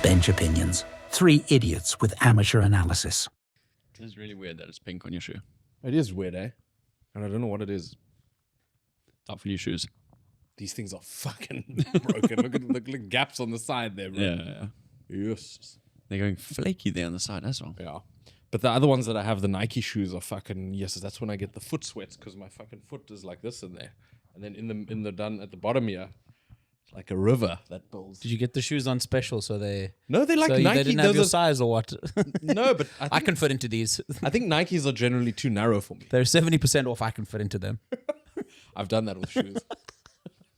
Bench Opinions. Three idiots with amateur analysis. It's really weird that it's pink on your shoe. It is weird, eh? And I don't know what it is. Up for new shoes. These things are fucking broken. Look at the gaps on the side there, bro. Yeah. Yes. They're going flaky there on the side as well. Yeah. But the other ones that I have, the Nike shoes, are fucking, yes, that's when I get the foot sweats because my fucking foot is like this in there. And then in the done at the bottom here, it's like a river that builds. Did you get the shoes on special so they... No, they like so Nike. they didn't have your Those size or what? no, but I can fit into these. I think Nikes are generally too narrow for me. They're 70% off. I can fit into them. I've done that with shoes.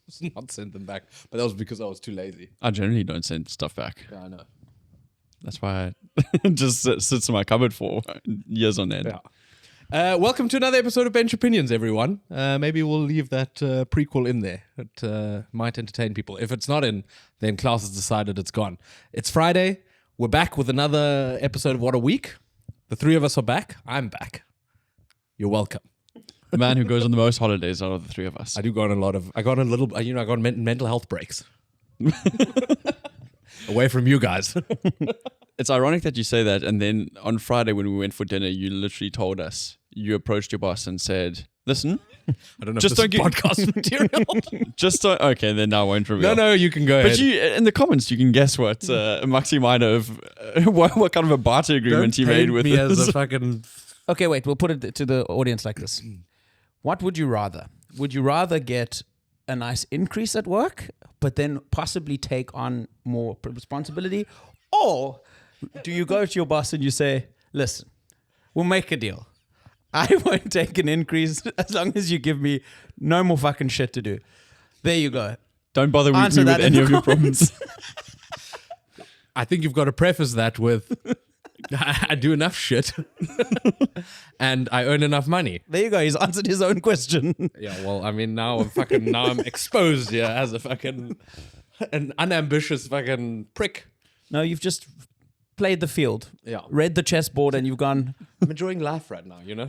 Just not sent them back. But that was because I was too lazy. I generally don't send stuff back. Yeah, I know. That's why it just sits in my cupboard for years on end. Yeah. Welcome to another episode of Bench Opinions, everyone. Maybe we'll leave that prequel in there. It might entertain people. If it's not in, then Klaus has decided it's gone. It's Friday. We're back with another episode of WhatAWeek. The three of us are back. I'm back. You're welcome. The man who goes on the most holidays out of the three of us. I got mental health breaks. Away from you guys. It's ironic that you say that, and then on Friday when we went for dinner, you literally told us, you approached your boss and said, listen, I don't know just if don't this is podcast material. just don't, okay, then I won't reveal. No, you can go ahead. But you, in the comments, you can guess what Maxi might have, what kind of a barter agreement he made with me us. as a fucking... Okay, wait. We'll put it to the audience like this. What would you rather? Would you rather get a nice increase at work, but then possibly take on more responsibility? Or do you go to your boss and you say, listen, we'll make a deal. I won't take an increase as long as you give me no more fucking shit to do. There you go. Don't bother with Answer me with that in any the of your problems. I think you've got to preface that with, I do enough shit and I earn enough money. There you go. He's answered his own question. Yeah, well, I mean, now I'm exposed here as an unambitious fucking prick. No, you've just played the field. Yeah. Read the chessboard and you've gone, I'm enjoying life right now, you know?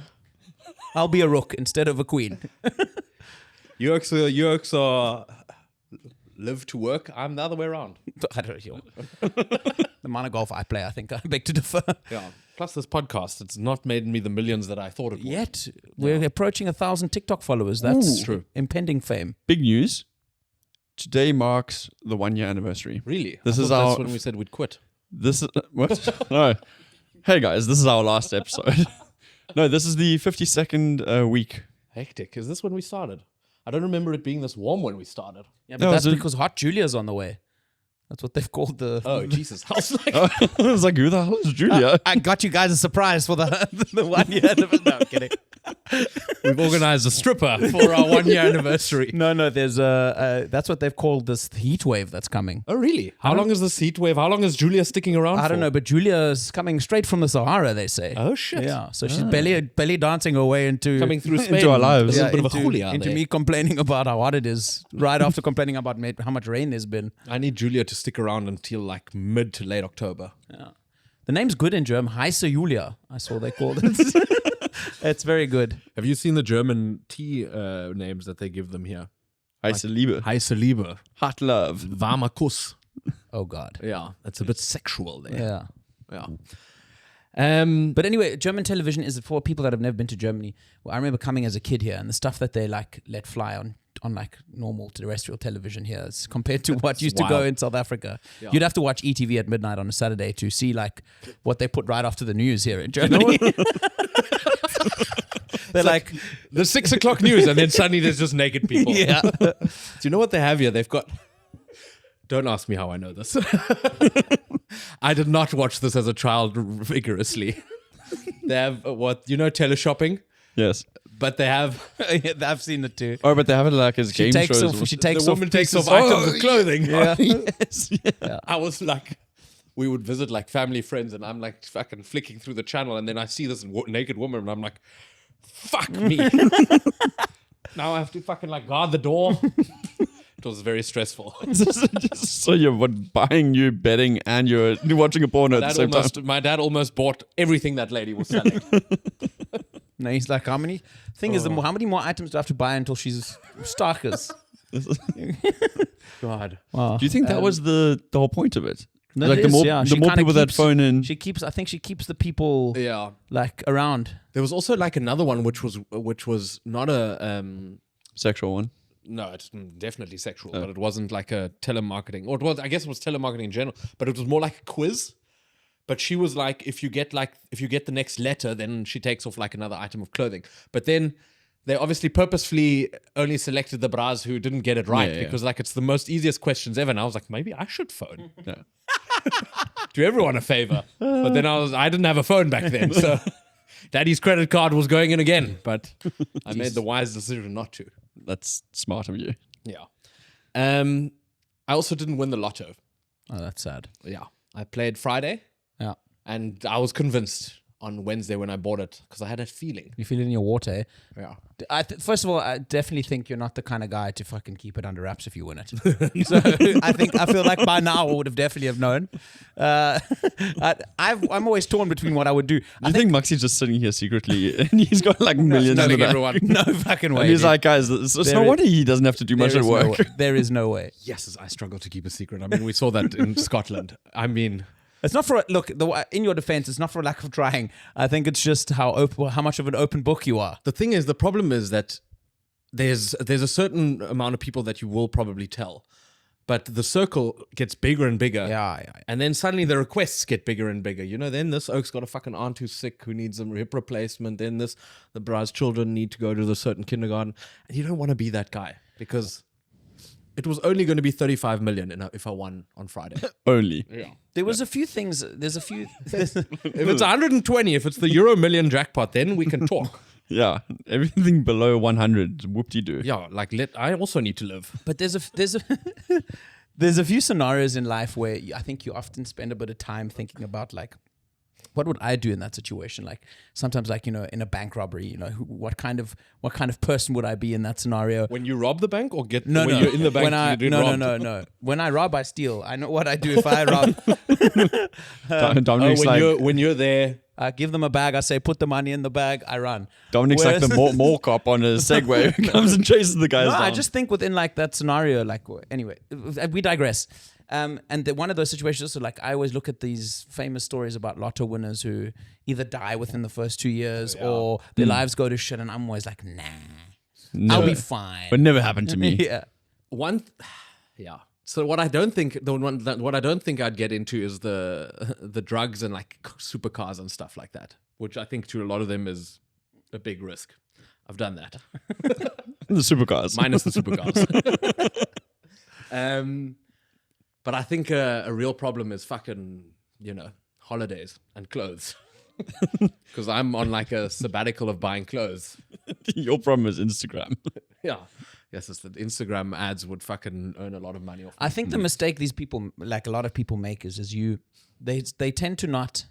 I'll be a rook instead of a queen. Yerks are live to work. I'm the other way around. I don't know. The amount of golf I play, I think I beg to differ. Yeah. Plus this podcast, it's not made me the millions that I thought it would. Yet, we're approaching 1,000 TikTok followers. That's true. Impending fame. Big news. Today marks the 1 year anniversary. Really? This I is thought our... that's when we said we'd quit. This is... What? No. Hey guys, this is our last episode. No, this is the 52nd week. Hectic. Is this when we started? I don't remember it being this warm when we started. Yeah, but No, that's is it- because Hot Julia's on the way. That's what they've called the... Oh, Jesus. I was like, I was like, who the hell is Julia? I got you guys a surprise for the 1 year anniversary. No, I'm kidding. we've organized a stripper for our 1 year anniversary. No, there's that's what they've called this heat wave that's coming. Oh, really? How long is this heat wave? How long is Julia sticking around for? I don't know, but Julia's coming straight from the Sahara, they say. Oh, shit. Yeah, so she's belly dancing her way into... Coming through Spain. Into our lives. There's a bit of a into, Julia into there. me complaining about how hot it is, right after complaining about how much rain there's been. I need Julia to stick around until like mid to late October. Yeah. The name's good in German. Heisse Julia. I saw they called it. It's very good. Have you seen the German tea names that they give them here? Heiße Liebe. Heiße Liebe. Hot love. Warmer Kuss. Oh, God. Yeah, it's a bit sexual there. Yeah. Yeah. But anyway, German television is for people that have never been to Germany. Well, I remember coming as a kid here, and the stuff that they like let fly on like normal terrestrial television here is compared to what used to go wild. in South Africa. Yeah. You'd have to watch ETV at midnight on a Saturday to see like what they put right after the news here in Germany. They're like the 6 o'clock news, and then suddenly there's just naked people. yeah. Do you know what they have here? They've got... Don't ask me how I know this. I did not watch this as a child vigorously. They have teleshopping, Yes. but they have... I've seen it too. Oh, but they have it like as game shows. She takes the off woman takes pieces- off items of clothing. Yeah. Yes. Yeah. I was like... We would visit like family friends, and I'm like fucking flicking through the channel, and then I see this naked woman, and I'm like, fuck me. Now I have to fucking like guard the door. It was very stressful. So you're buying new bedding and you're watching a porno at the same time. My dad almost bought everything that lady was selling. No, he's like, how many? Thing is, how many more items do I have to buy until she's starkers? God. Wow. Do you think that was the whole point of it? No, Like it the is, more yeah. the She more kinda people that keeps- phone in. I think she keeps the people Yeah. like around. There was also like another one which was not a Sexual one. no, it's definitely sexual, but it wasn't like a telemarketing, or it was, I guess it was telemarketing in general, but it was more like a quiz. But she was like, if you get the next letter, then she takes off like another item of clothing. But then they obviously purposefully only selected the bras who didn't get it right because like it's the most easiest questions ever. And I was like, maybe I should phone. Yeah. Do everyone a favor. But then I didn't have a phone back then, so Daddy's credit card was going in again. But I made the wise decision not to. That's smart of you. Yeah. I also didn't win the lotto. Oh, that's sad. Yeah. I played Friday. Yeah. And I was convinced on Wednesday when I bought it because I had a feeling. You feel it in your water, eh? Yeah. First of all, I definitely think you're not the kind of guy to fucking keep it under wraps if you win it. So I feel like by now I would have definitely have known. I'm always torn between what I would do. I think Maxi's just sitting here secretly and he's got like millions in the Telling bank. everyone. No fucking way. And he's dude. like, guys, it's no wonder he doesn't have to do much There at is no work. way. There is no way. Yes, I struggle to keep a secret. I mean, we saw that in Scotland. I mean, It's not for look. In your defense, it's not for lack of trying. I think it's just how much of an open book you are. the thing is, the problem is that there's a certain amount of people that you will probably tell, but the circle gets bigger and bigger. Yeah. And then suddenly the requests get bigger and bigger. You know, then this oak's got a fucking aunt who's sick who needs a hip replacement. Then the bra's children need to go to the certain kindergarten. And you don't want to be that guy because it was only going to be 35 million if I won on Friday. Only. Yeah. There was a few things. There's a few. If it's 120, if it's the Euro million jackpot, then we can talk. Yeah. Everything below 100, whoop-de-doo. Yeah, like I also need to live. But there's a few scenarios in life where I think you often spend a bit of time thinking about like, what would I do in that situation? Like sometimes, like in a bank robbery, what kind of person would I be in that scenario? When you rob the bank or when No. you're in the bank, No. When I rob, I steal. I know what I do if I rob. Dominic's when you're there. I give them a bag. I say, put the money in the bag. I run. Dominic's like Whereas- the mall cop on a Segway who comes and chases the guys No, down. I just think within like that scenario, like anyway, we digress. And one of those situations, so like I always look at these famous stories about lotto winners who either die within the first 2 years or their lives go to shit, and I'm always like, nah, I'll be fine. Would never happen to me. Yeah. Yeah. So what I don't think I'd get into is the drugs and like supercars and stuff like that, which I think to a lot of them is a big risk. I've done that. The supercars. Minus the supercars. But I think a real problem is fucking, holidays and clothes. Because I'm on like a sabbatical of buying clothes. Your problem is Instagram. Yeah. Yes, it's that Instagram ads would fucking earn a lot of money off. I think the mistake these people, like a lot of people make is they tend to not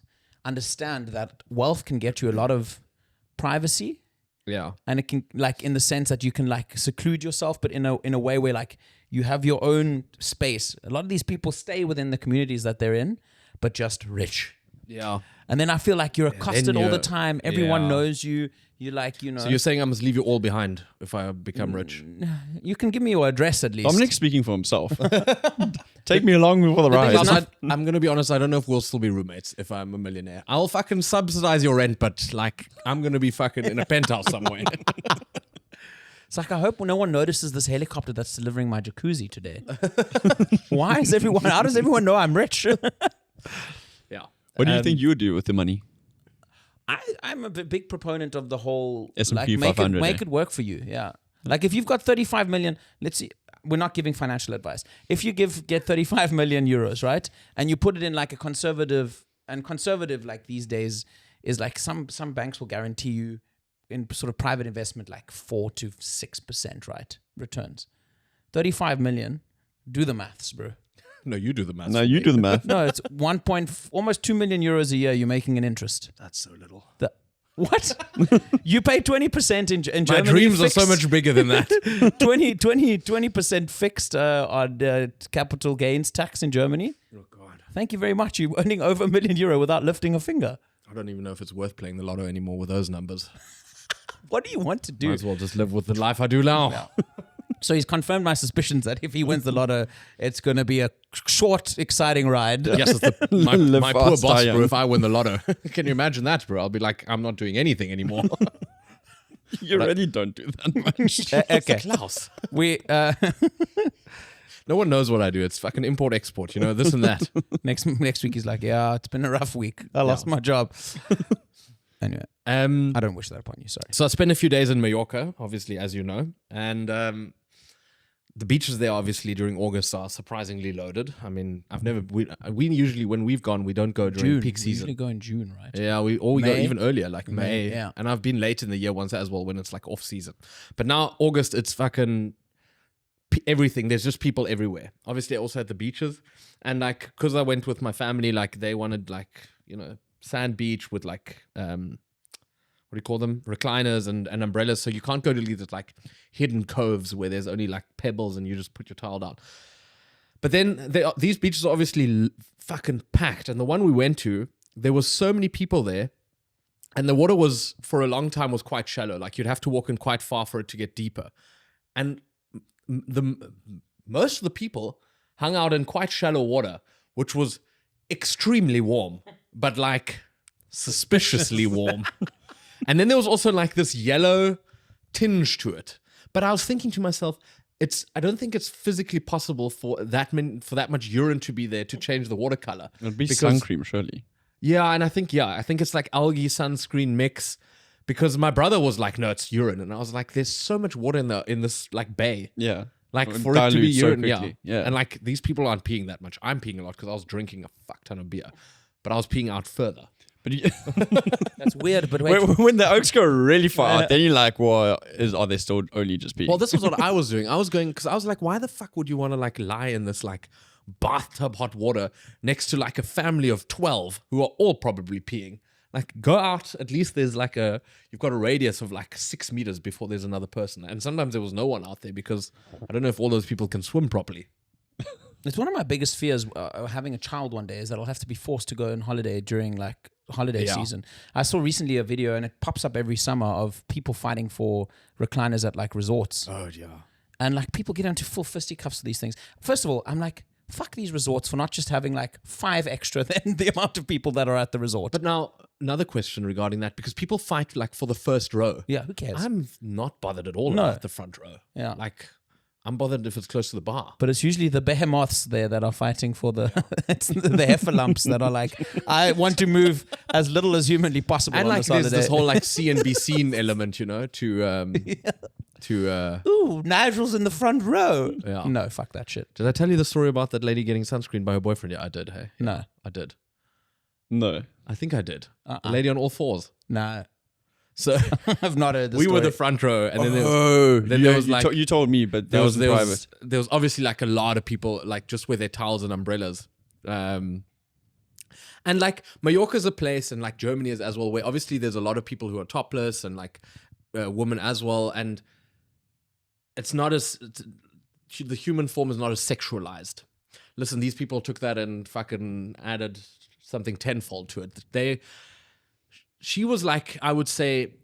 understand that wealth can get you a lot of privacy. Yeah. And it can, like, in the sense that you can like seclude yourself, but in a way where like you have your own space. A lot of these people stay within the communities that they're in, but just rich. Yeah. And then I feel like you're accosted all the you're- time. Everyone yeah. knows you. You like, So you're saying I must leave you all behind if I become rich? you can give me your address at least. Dominic's speaking for himself. Take me along for the ride. Plus, I'm going to be honest, I don't know if we'll still be roommates if I'm a millionaire. I'll fucking subsidize your rent, but like, I'm going to be fucking in a penthouse somewhere. It's like, I hope no one notices this helicopter that's delivering my jacuzzi today. How does everyone know I'm rich? Yeah. What do you think you would do with the money? I'm a big proponent of the whole S&P like, 500, make it work for you. Yeah. Like if you've got 35 million, let's see, we're not giving financial advice. If you get 35 million euros, right? And you put it in like a conservative like these days is like some banks will guarantee you in sort of private investment like 4 to 6%, right? Returns. 35 million, do the maths, bro. No, you do the math. No, you do the math. No, it's almost 2 million euros a year you're making in interest. That's so little. What? You pay 20% in Germany. My dreams fixed, are so much bigger than that. 20% fixed on capital gains tax in Germany. Oh, God. Thank you very much. You're earning over €1 million without lifting a finger. I don't even know if it's worth playing the lotto anymore with those numbers. What do you want to do? Might as well just live with the life I do now. So he's confirmed my suspicions that if he wins the lotto, it's going to be a short, exciting ride. Yes, it's my Live poor fast, boss, die bro. young. If I win the lotto, can you imagine that, bro? I'll be like, I'm not doing anything anymore. You already don't do that much. Okay. Klaus. We No one knows what I do. It's fucking import export, you know, this and that. next week he's like, yeah, it's been a rough week. I lost my job. Anyway, I don't wish that upon you. Sorry. So I spent a few days in Mallorca, obviously, as you know, and the beaches there, obviously, during August are surprisingly loaded. I mean, we usually, when we've gone, we don't go during peak We season. usually go in June, right? Yeah, we go May? even earlier, like May. yeah. And I've been late in the year once as well when it's like off season. But now August, it's fucking everything. There's just people everywhere. Obviously, also at the beaches, and like because I went with my family, like they wanted like sand beach with like what do you call them? Recliners and umbrellas. So you can't go to these like hidden coves where there's only like pebbles and you just put your towel down. But then these beaches are obviously fucking packed. And the one we went to, there was so many people there. And the water was, for a long time, was quite shallow. Like you'd have to walk in quite far for it to get deeper. And most of the people hung out in quite shallow water, which was extremely warm, but like suspiciously warm. And then there was also like this yellow tinge to it. But I was thinking to myself, I don't think it's physically possible for that much urine to be there to change the water color. It'd be sun cream, surely. Yeah, and I think it's like algae sunscreen mix. Because my brother was like, no, it's urine, and I was like, there's so much water in this like bay. Yeah. Like for it to be urine, yeah. And like these people aren't peeing that much. I'm peeing a lot because I was drinking a fuck ton of beer, but I was peeing out further. But you, That's weird, but wait. when the oaks go really far out, then you're like, well, are they still only just peeing? Well, this was what I was doing. I was going because I was like, why the fuck would you want to like lie in this like bathtub hot water next to like a family of 12 who are all probably peeing? Like, go out. At least there's like you've got a radius of like 6 meters before there's another person. And sometimes there was no one out there because I don't know if all those people can swim properly. It's one of my biggest fears having a child one day is that I'll have to be forced to go on holiday during like holiday season. I saw recently a video and it pops up every summer of people fighting for recliners at like resorts. Oh, yeah. And like people get into full fisticuffs with these things. First of all, I'm like, fuck these resorts for not just having like 5 extra than the amount of people that are at the resort. But now, another question regarding that, because people fight like for the first row. Yeah, who cares? I'm not bothered at all No. about the front row. Yeah. Like, I'm bothered if it's close to the bar. But it's usually the behemoths there that are fighting for the it's the heiferlumps that are like, I want to move as little as humanly possible. And on like, this there's holiday. this whole like see and be seen element, to Ooh, Nigel's in the front row. Yeah. No, fuck that shit. Did I tell you the story about that lady getting sunscreen by her boyfriend? Yeah, I did. Hey, No, I did. No. I think I did. The lady on all fours. no. So I've not heard this we were story. the front row, and then There was like you told me, but there was private. there was obviously like a lot of people like just with their towels and umbrellas. And like Mallorca's a place, and like Germany is as well, where obviously there's a lot of people who are topless and like women as well, and it's not as the human form is not as sexualized. Listen, these people took that and fucking added something tenfold to it. She was like, I would say,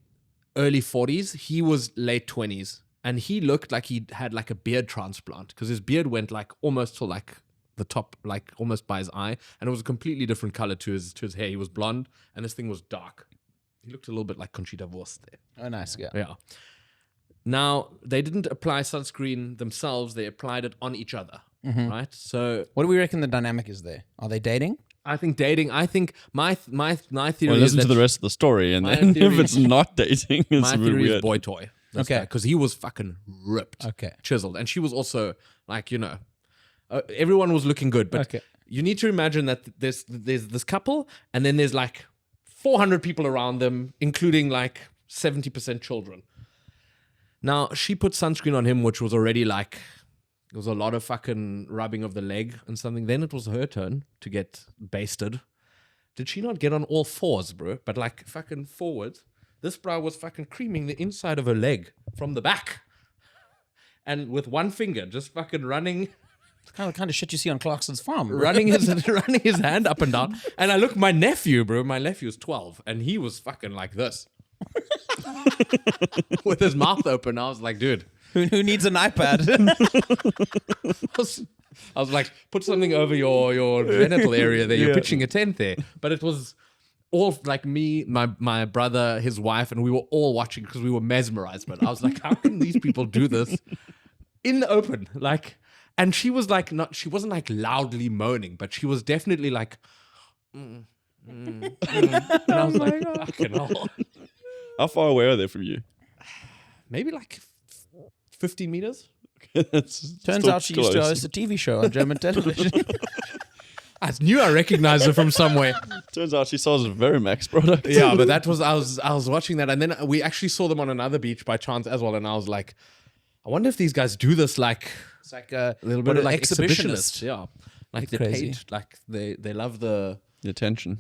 early 40s. He was late 20s, and he looked like he had like a beard transplant because his beard went like almost to like the top, like almost by his eye, and it was a completely different color to his hair. He was blonde, and this thing was dark. He looked a little bit like Conchita Wurst there. Oh, nice. Yeah. Yeah. Now, they didn't apply sunscreen themselves. They applied it on each other, right? So What do we reckon the dynamic is there? Are they dating? I think dating, my theory Well, is listen that to the rest of the story, and My then theory if it's not dating, it's my a bit theory is weird. boy toy. Okay. Because he was fucking ripped, Okay. chiseled. And she was also like, everyone was looking good. But Okay. you need to imagine that there's this couple, and then there's like 400 people around them, including like 70% children. Now, she put sunscreen on him, which was already like, there was a lot of fucking rubbing of the leg and something. Then it was her turn to get basted. Did she not get on all fours, bro? But like fucking forward. This bro was fucking creaming the inside of her leg from the back. And with one finger, just fucking running Kind of shit you see on Clarkson's farm. running his hand up and down. And I look, my nephew's 12, and he was fucking like this. With his mouth open. I was like, dude, Who needs an iPad? I was like, put something over your genital area there. You're pitching a tent there. But it was all like me, my brother, his wife, and we were all watching because we were mesmerized. But I was like, how can these people do this in the open? Like, and she was like, she wasn't like loudly moaning, but she was definitely like, and I was like, fucking hell. How far away are they from you? Maybe like 50 meters. Turns out she used to host a TV show on German television. I knew I recognized her from somewhere. Turns out she sells a Verimax product. Yeah, but that was I was watching that, and then we actually saw them on another beach by chance as well, and I was like, I wonder if these guys do this like It's like a little bit of like exhibitionist. Yeah, like they Crazy. paid, like they love the attention.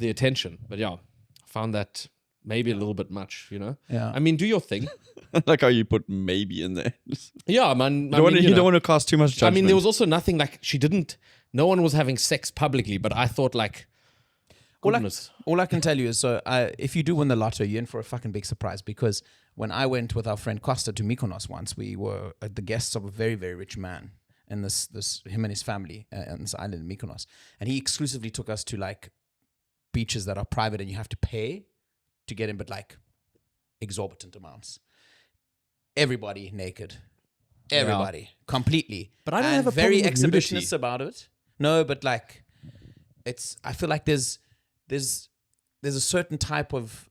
But yeah, I found that maybe a little bit much, you know. Yeah. I mean, do your thing. Like how you put maybe in there. Yeah, man. You don't want to cast too much judgment. I mean, there was also nothing like no one was having sex publicly, but I thought like, goodness. All I can tell you is, so if you do win the lotto, you're in for a fucking big surprise, because when I went with our friend Costa to Mykonos once, we were the guests of a very, very rich man, and him and his family on this island in Mykonos, and he exclusively took us to like beaches that are private and you have to pay to get in, but like exorbitant amounts. Everybody naked. Everybody. Completely. But I don't and have a very problem with nudity. exhibitionist about it. No, but like I feel like there's a certain type of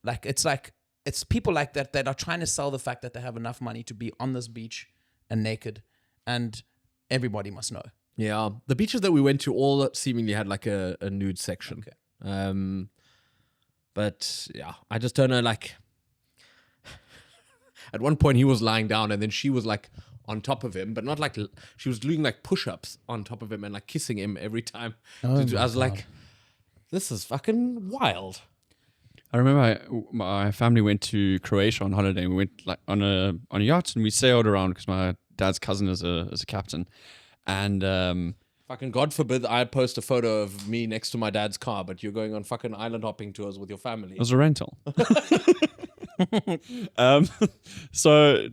it's people like that are trying to sell the fact that they have enough money to be on this beach and naked, and everybody must know. Yeah, the beaches that we went to all seemingly had like a nude section. Okay. But yeah, I just don't know. Like, at one point he was lying down, and then she was like on top of him, but not like she was doing like push-ups on top of him and like kissing him every time. I was like, this is fucking wild. I remember my family went to Croatia on holiday. We went like on a yacht, and we sailed around because my dad's cousin is a captain. And fucking God forbid I post a photo of me next to my dad's car, but you're going on fucking island hopping tours with your family. it was a rental. So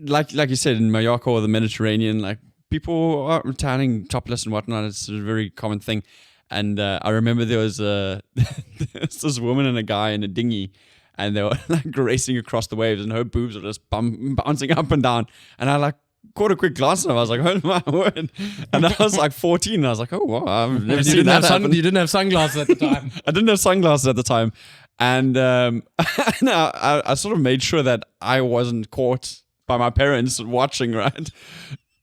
like you said, in Mallorca or the Mediterranean, like people are tanning topless and whatnot. It's a very common thing. And I remember there was this woman and a guy in a dinghy, and they were like racing across the waves, and her boobs were just bouncing up and down. And I like caught a quick glance at her. I was like, oh my word. And I was like 14. And I was like, oh wow, I've never seen that happen. You didn't have sunglasses at the time. I didn't have sunglasses at the time. And I sort of made sure that I wasn't caught by my parents watching, right?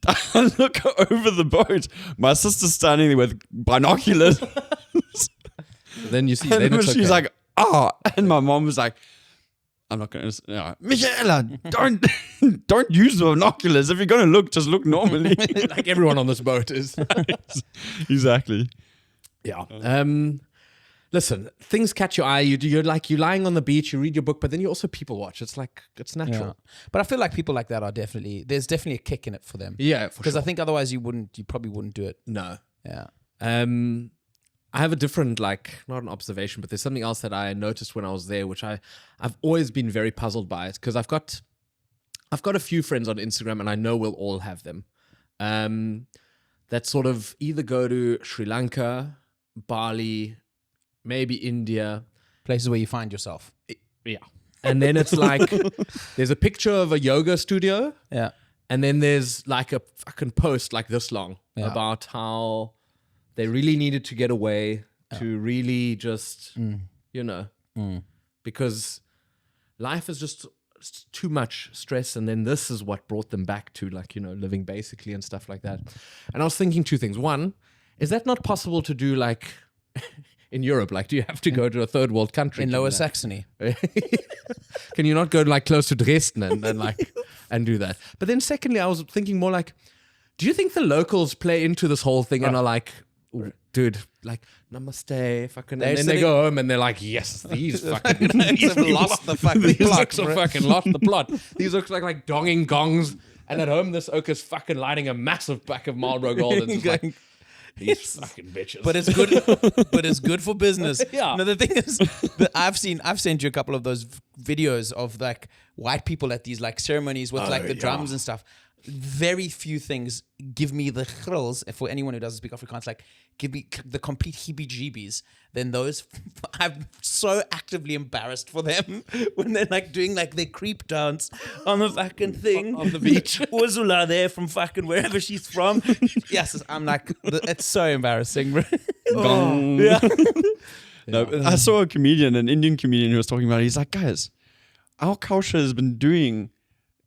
I look over the boat. My sister's standing there with binoculars. Then you see, And then it's she's okay. like, oh. And my mom was like, I'm not going to, Michaela, don't use the binoculars. If you're going to look, just look normally. like everyone on this boat is. Exactly. Yeah. Listen, things catch your eye. You're lying on the beach, you read your book, but then you also people watch. It's like, it's natural. Yeah. But I feel like people like that there's definitely a kick in it for them. Yeah, for Because sure. I think otherwise you probably wouldn't do it. No. Yeah. I have a different, like, not an observation, but there's something else that I noticed when I was there, which I've always been very puzzled by it, because I've got a few friends on Instagram, and I know we'll all have them, that sort of either go to Sri Lanka, Bali, maybe India. Places where you find yourself. Yeah. And then it's like, there's a picture of a yoga studio, Yeah. and then there's like a fucking post like this long about how they really needed to get away to really just, because life is just too much stress. And then this is what brought them back to, like, living basically and stuff like that. And I was thinking two things. One, is that not possible to do like in Europe? Like, do you have to go to a third world country? In to do Lower that? Saxony. Can you not go like close to Dresden and do that? But then secondly, I was thinking more like, do you think the locals play into this whole thing and are like, dude, like, namaste, fucking, and then they go home and they're like, yes, these fucking these have lost the fucking these plot, looks have bro. fucking lost the plot. These looks like donging gongs, and at home this oak is fucking lighting a massive pack of Marlboro Gold. And it's like, these fucking bitches. But it's good. But it's good for business. Yeah. No, the thing is, that I've sent you a couple of those videos of like white people at these like ceremonies with like the drums and stuff. very few things give me the thrills. For anyone who doesn't speak Afrikaans, like give me the complete heebie-jeebies. Then those, I'm so actively embarrassed for them when they're like doing like their creep dance on the fucking thing on the beach. Ursula there from fucking wherever she's from. Yes, I'm like, it's so embarrassing. Bro. Gong. Yeah. No, I saw a comedian, an Indian comedian, who was talking about it. He's like, guys, our culture has been doing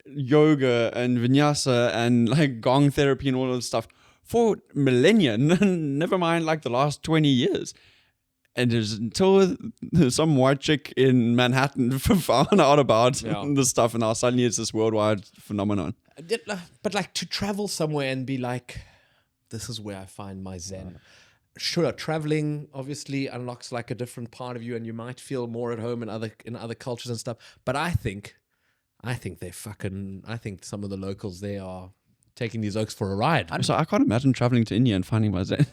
yoga and vinyasa and like gong therapy and all of this stuff for millennia, never mind like the last 20 years. And it's until some white chick in Manhattan found out about this stuff, and now suddenly it's this worldwide phenomenon. But like to travel somewhere and be like, this is where I find my zen. Sure, traveling obviously unlocks like a different part of you, and you might feel more at home in other cultures and stuff. But I think some of the locals there are taking these oaks for a ride. So I can't imagine traveling to India and finding my zen.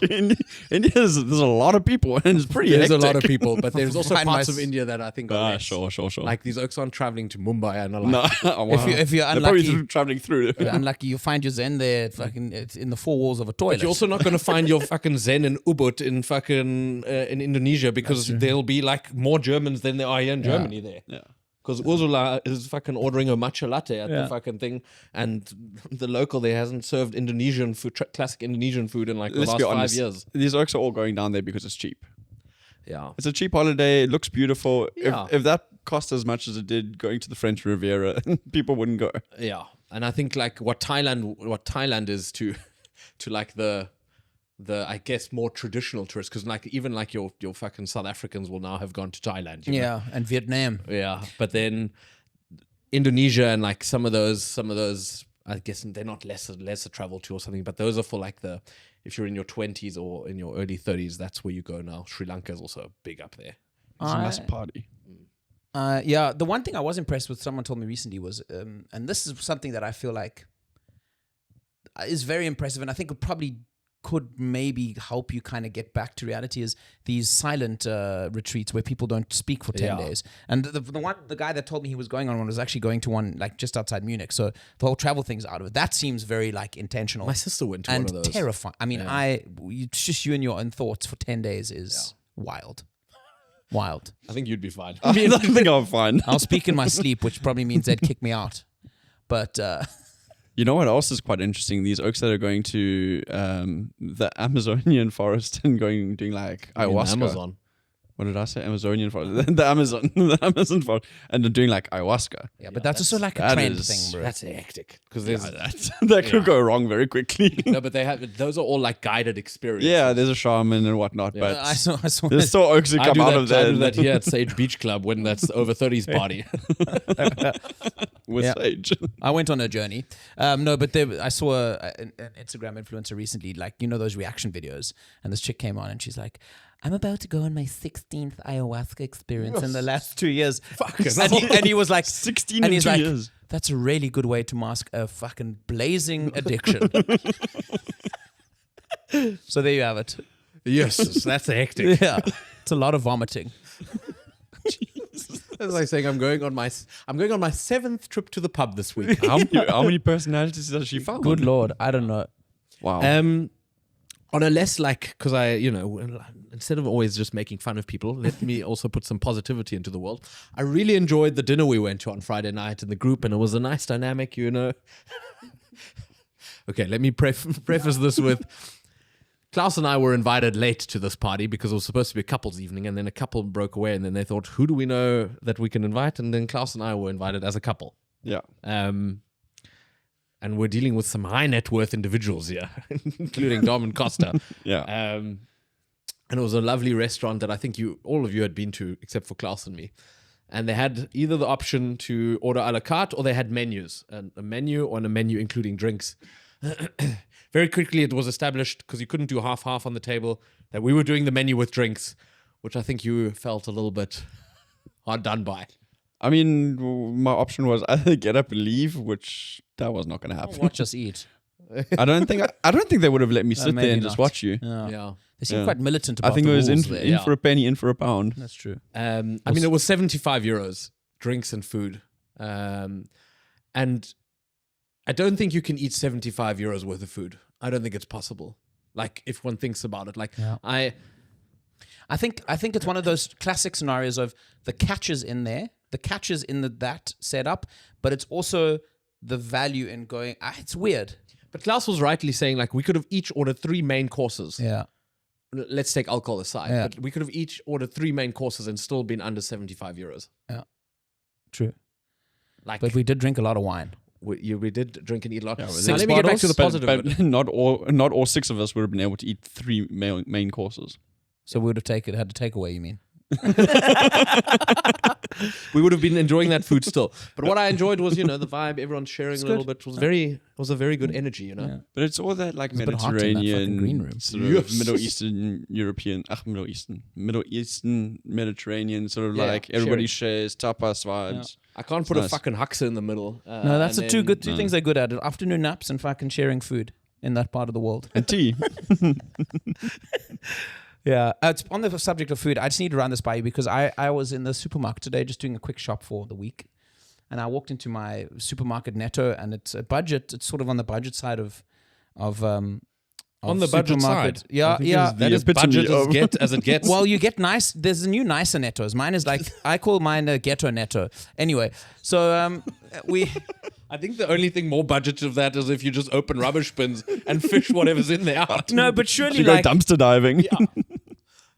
There's a lot of people, and it's pretty There's hectic. a lot of people, but there's also Find parts my of India that I think are less. Sure. Like these oaks aren't traveling to Mumbai and are like, No, wow. If you're They're probably unlucky, traveling through. you're unlucky, you find your zen there, fucking it's in the four walls of a toilet. But you're also not going to find your fucking zen in Ubud in fucking in Indonesia, because there'll be like more Germans than there are here in Germany there. Yeah. Because Ursula is fucking ordering a matcha latte at the fucking thing, and the local there hasn't served Indonesian food, classic Indonesian food in like the Let's last be 5 honest. years. These oaks are all going down there because it's cheap. Yeah. It's a cheap holiday. It looks beautiful. Yeah. If that cost as much as it did going to the French Riviera, people wouldn't go. Yeah. And I think like what Thailand is to like the I guess more traditional tourists, because like even like your fucking South Africans will now have gone to Thailand. You know? Yeah, and Vietnam. Yeah, but then Indonesia and like some of those, I guess they're not lesser travel to or something, but those are for like if you're in your 20s or in your early 30s, that's where you go now. Sri Lanka is also big up there. It's a mass party. Yeah, the one thing I was impressed with, someone told me recently, was, and this is something that I feel like is very impressive, and I think could maybe help you kind of get back to reality, is these silent retreats where people don't speak for 10 days. And the guy that told me he was going on one was actually going to one like just outside Munich. So the whole travel thing's out of it. That seems very like intentional. My sister went to one and of those. terrifying. I mean, it's just you and your own thoughts for 10 days is wild. Wild. I think you'd be fine. I think I'm fine. I'll speak in my sleep, which probably means they'd kick me out. But You know what else is quite interesting? These oaks that are going to the Amazonian forest and doing like ayahuasca. Amazon. What did I say? Amazonian forest. The Amazon forest, and they're doing like ayahuasca. yeah, but that's also like a that trend is- thing, bro. That's hectic because Yeah, there's that could go wrong very quickly. no, but those are all like guided experiences. Yeah, there's a shaman and whatnot, but I saw there's still oaks that I come do out that, of there I do that here at Sage Beach Club when that's over 30s party. with Yeah. sage. I went on a journey. No, but I saw an Instagram influencer recently, like, you know, those reaction videos. And this chick came on and she's like, I'm about to go on my 16th ayahuasca experience in the last 2 years. And he was like, 16 and in he's 2 like, years. that's a really good way to mask a fucking blazing addiction. So there you have it. Yes, that's hectic. Yeah. It's a lot of vomiting. As I saying, I'm going on my 7th trip to the pub this week. How many personalities has she found? Good Lord. I don't know. Wow. On a less like, because instead of always just making fun of people, let me also put some positivity into the world. I really enjoyed the dinner we went to on Friday night in the group, and it was a nice dynamic, you know. Okay, let me preface this with, Klaus and I were invited late to this party because it was supposed to be a couple's evening, and then a couple broke away, and then they thought, who do we know that we can invite? And then Klaus and I were invited as a couple. Yeah. And we're dealing with some high net worth individuals here, including Dom and Costa. Yeah. And it was a lovely restaurant that I think all of you had been to, except for Klaus and me. And they had either the option to order a la carte, or they had menus, a menu or a menu including drinks. Very quickly, it was established, because you couldn't do half on the table, that we were doing the menu with drinks, which I think you felt a little bit hard done by. I mean, my option was either get up and leave, which that was not going to happen. Watch us eat. I don't think they would have let me sit there maybe and just not. watch you. Yeah. They seem Yeah. quite militant I about think the it was rules in there. for a penny, in for a pound. That's true. I mean, it was 75 euros, drinks and food. And I don't think you can eat 75 euros worth of food. I don't think it's possible. Like, if one thinks about it, like I think it's one of those classic scenarios of the catch is in there, the catch is in that setup, but it's also the value in going. It's weird. But Klaus was rightly saying, like, we could have each ordered 3 main courses. Yeah. Let's take alcohol aside. Yeah. But we could have each ordered 3 main courses and still been under 75 euros. Yeah. True. Like, But we did drink a lot of wine. we did drink and eat a lot. Yeah, well, Now, let me get back to the positive. But not all 6 of us would have been able to eat 3 main courses. So we would have had to take away, you mean? We would have been enjoying that food still. But what I enjoyed was, the vibe, everyone's sharing a little bit. It was a very good energy, Yeah. But it's all that like a bit hot in that fucking green room. Mediterranean, sort of Middle Eastern, Middle Eastern, Mediterranean, sort of Yeah, like everybody sharing. shares tapas vibes. I can't put a fucking huxa in the middle. No, that's the two things they're good at. Afternoon naps and fucking sharing food in that part of the world. And tea. Yeah. It's on the subject of food. I just need to run this by you because I was in the supermarket today just doing a quick shop for the week. And I walked into my supermarket Netto and it's a budget. It's sort of on the budget side of on the budget supermarket. side. Yeah, yeah. That is epitome budget of- as it gets. Well, you get nice. There's a new nicer Nettos. Mine is like I call mine a ghetto Netto. Anyway, so I think the only thing more budget of that is if you just open rubbish bins and fish whatever's in there out. no, but surely You go like dumpster diving.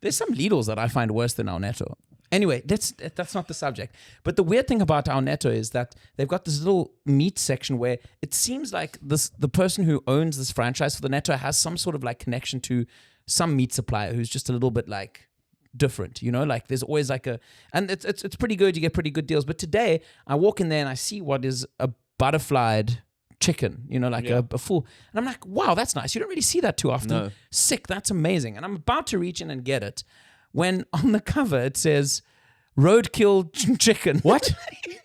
there's some Lidls that I find worse than our Netto. Anyway, that's not the subject. But the weird thing about our Netto is that they've got this little meat section where it seems like the person who owns this franchise for the Netto has some sort of like connection to some meat supplier who's just a little bit like different, like there's always like and it's pretty good. You get pretty good deals. But today I walk in there and I see what is a butterflied chicken, a full, and I'm like, wow, that's nice. You don't really see that too often. No. Sick, that's amazing. And I'm about to reach in and get it when on the cover it says Roadkill chicken. What?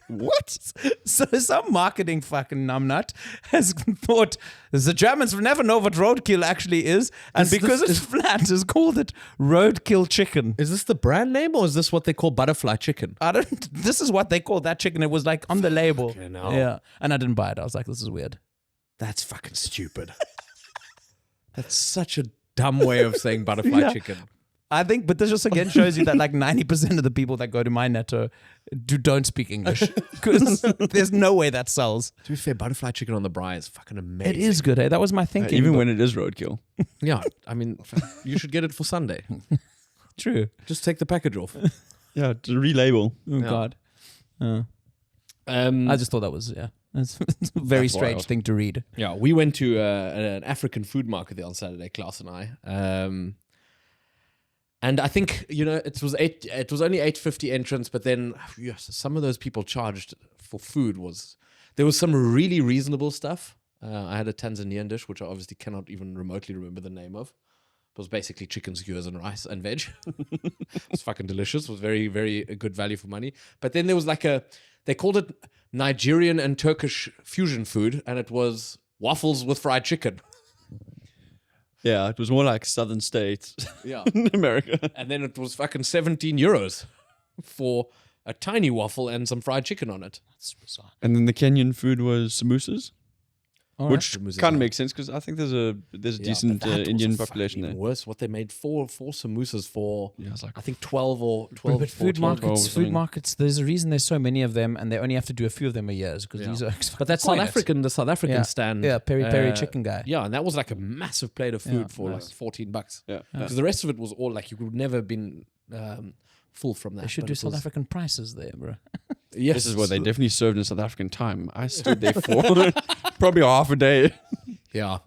What? So some marketing fucking numbnut has thought the Germans will never know what roadkill actually is, and because it's flat, has called it Roadkill chicken. Is this the brand name or is this what they call butterfly chicken? This is what they call that chicken. It was like on the label. Fucking hell. Yeah, and I didn't buy it. I was like, this is weird. That's fucking stupid. That's such a dumb way of saying butterfly chicken. I think, but this just again shows you that like 90% of the people that go to my Netto don't speak English because there's no way that sells. To be fair, butterfly chicken on the braai is fucking amazing. It is good, eh? That was my thinking. Even when it is roadkill. Yeah, I mean, you should get it for Sunday. True. Just take the package off. Yeah, to relabel. Oh God. I just thought that was it's a very That's strange wild. thing to read. Yeah, we went to an African food market there on Saturday, Klaus and I. And I think it was only 8.50 entrance, but then some of those people charged for food there was some really reasonable stuff. I had a Tanzanian dish, which I obviously cannot even remotely remember the name of. It was basically chicken skewers and rice and veg. It was fucking delicious. It was very, very good value for money. But then there was they called it Nigerian and Turkish fusion food, and it was waffles with fried chicken. Yeah, it was more like southern states Yeah. in America. And then it was fucking 17 euros for a tiny waffle and some fried chicken on it. That's bizarre. And then the Kenyan food was samosas, which Samosas, kind yeah. of makes sense because I think there's a decent Indian population there. Worse, what they made four samosas for, Yeah, it's like I think 12 or 12. But food 12 or food something. markets. There's a reason there's so many of them, and they only have to do a few of them a year because these are. But that's Quite. the South African stand. Yeah, peri chicken guy. Yeah, and that was like a massive plate of food Yeah, for nice. like $14. Yeah, Because the rest of it was all like you could never have been full from that. They should but do it South was- African prices there, bro. Yes. This is what they definitely served in South African time. I stood there for probably half a day. Yeah.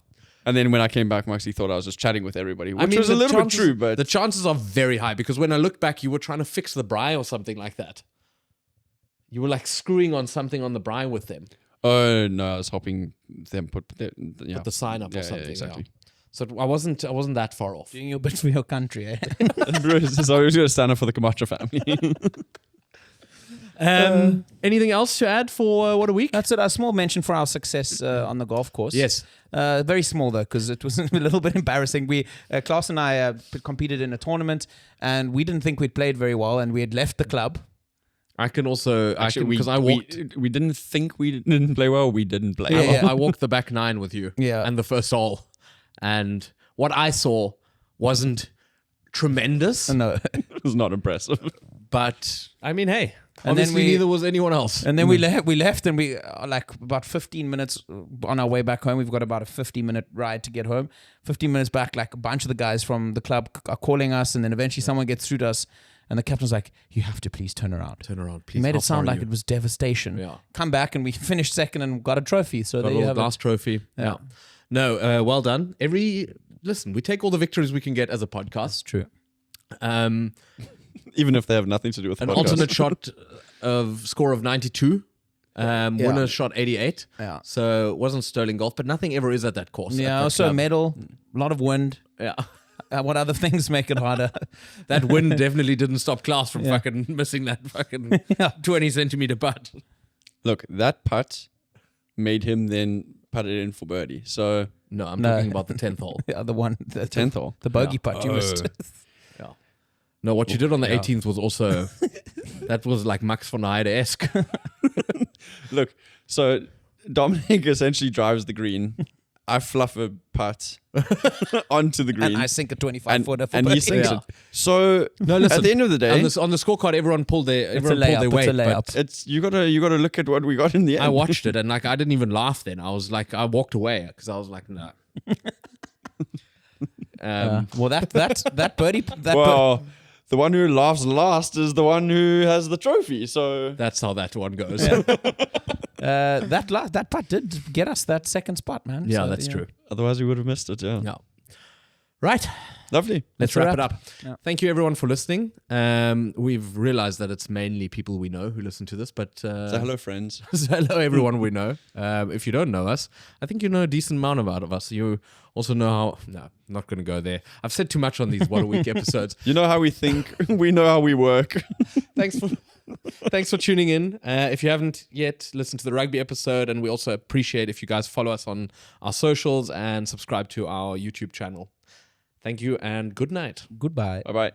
And then when I came back, I actually thought I was just chatting with everybody, which I mean, was a the little chances- bit true, but the chances are very high because when I look back, you were trying to fix the braai or something like that. You were like screwing on something on the braai with them. oh no, I was hoping them put the sign up or Yeah, something. exactly. Yeah. So I wasn't that far off. Doing your bit for your country, eh? So I was going to stand up for the Kamacha family. Anything else to add for what a week? That's it. A small mention for our success on the golf course. Yes. Very small though, because it was a little bit embarrassing. Klaus and I competed in a tournament, and we didn't think we'd played very well, and we had left the club. I can also Actually, because I walked. we didn't think we didn't play well. We didn't play. I, well. I walked the back 9 with you, and the first hole, and what I saw wasn't tremendous, No. It was not impressive. but I mean, hey, And obviously then neither was anyone else. And then we left, and we like about 15 minutes on our way back home. We've got about a 50-minute ride to get home. 15 minutes back, like a bunch of the guys from the club are calling us, and then eventually someone gets through to us, and the captain's like, "You have to please turn around." Turn around, please. He made How it sound far are like you? it was devastation. Yeah. Come back, and we finished second and got a trophy. So Got there a you little have glass it. trophy. Yeah. No, well done. Listen, we take all the victories we can get as a podcast. True. Even if they have nothing to do with An podcast. alternate shot of score of 92. Winner shot 88. Yeah. So it wasn't sterling golf, but nothing ever is at that course. Yeah. at that Also a club. medal, a lot of wind. Yeah. What other things make it harder? That wind definitely didn't stop Klaus from fucking missing that fucking 20 centimeter putt. Look, that putt made him then putt it in for birdie. So No, I'm talking about the 10th hole. The other one, the 10th hole. the bogey putt you missed. No, what you did on the 18th was also, that was like Max von Heide-esque. Look, so Dominic essentially drives the green. I fluff a putt onto the green. And I sink a 25-footer for and he birdie. sinks Yeah. it. So No, listen, at the end of the day, on the scorecard, everyone pulled their, It's a everyone pulled their layup. weight. It's a layup. But it's you gotta look at what we got in the end. I watched it and like I didn't even laugh then. I was like, I walked away because I was like, no. Well, that birdie. Well, the one who laughs last is the one who has the trophy. So That's how that one goes. that putt did get us that second spot, man. Yeah, So, that's true. otherwise we would have missed it. Yeah, Yeah. Right. lovely. Let's a wrap wrap. it up. Yeah. Thank you everyone for listening. We've realized that it's mainly people we know who listen to this, but So hello, friends. so hello everyone we know. If you don't know us, I think you know a decent amount about us. You also know how. No, I'm not going to go there. I've said too much on these WhatAWeek episodes. You know how we think. We know how we work. Thanks for tuning in. If you haven't yet listened to the rugby episode, and we also appreciate if you guys follow us on our socials and subscribe to our YouTube channel. Thank you and good night. Goodbye. Bye bye.